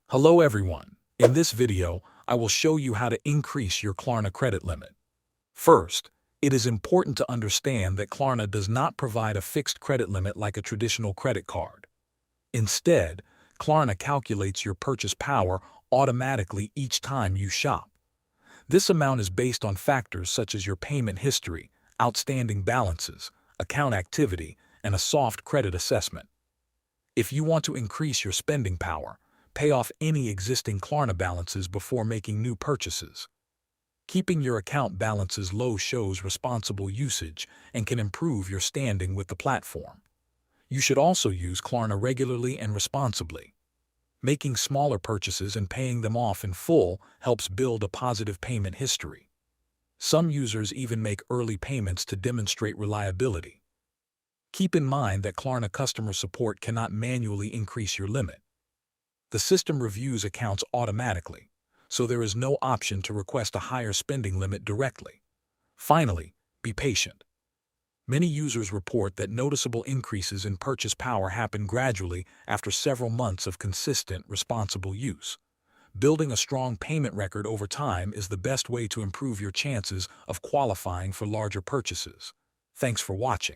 Hello everyone. In this video, I will show you how to increase your Klarna credit limit. First, it is important to understand that Klarna does not provide a fixed credit limit like a traditional credit card. Instead, Klarna calculates your purchase power automatically each time you shop. This amount is based on factors such as your payment history, outstanding balances, account activity, and a soft credit assessment. If you want to increase your spending power, pay off any existing Klarna balances before making new purchases. Keeping your account balances low shows responsible usage and can improve your standing with the platform. You should also use Klarna regularly and responsibly. Making smaller purchases and paying them off in full helps build a positive payment history. Some users even make early payments to demonstrate reliability. Keep in mind that Klarna customer support cannot manually increase your limit. The system reviews accounts automatically, so there is no option to request a higher spending limit directly. Finally, be patient. Many users report that noticeable increases in purchase power happen gradually after several months of consistent, responsible use. Building a strong payment record over time is the best way to improve your chances of qualifying for larger purchases. Thanks for watching.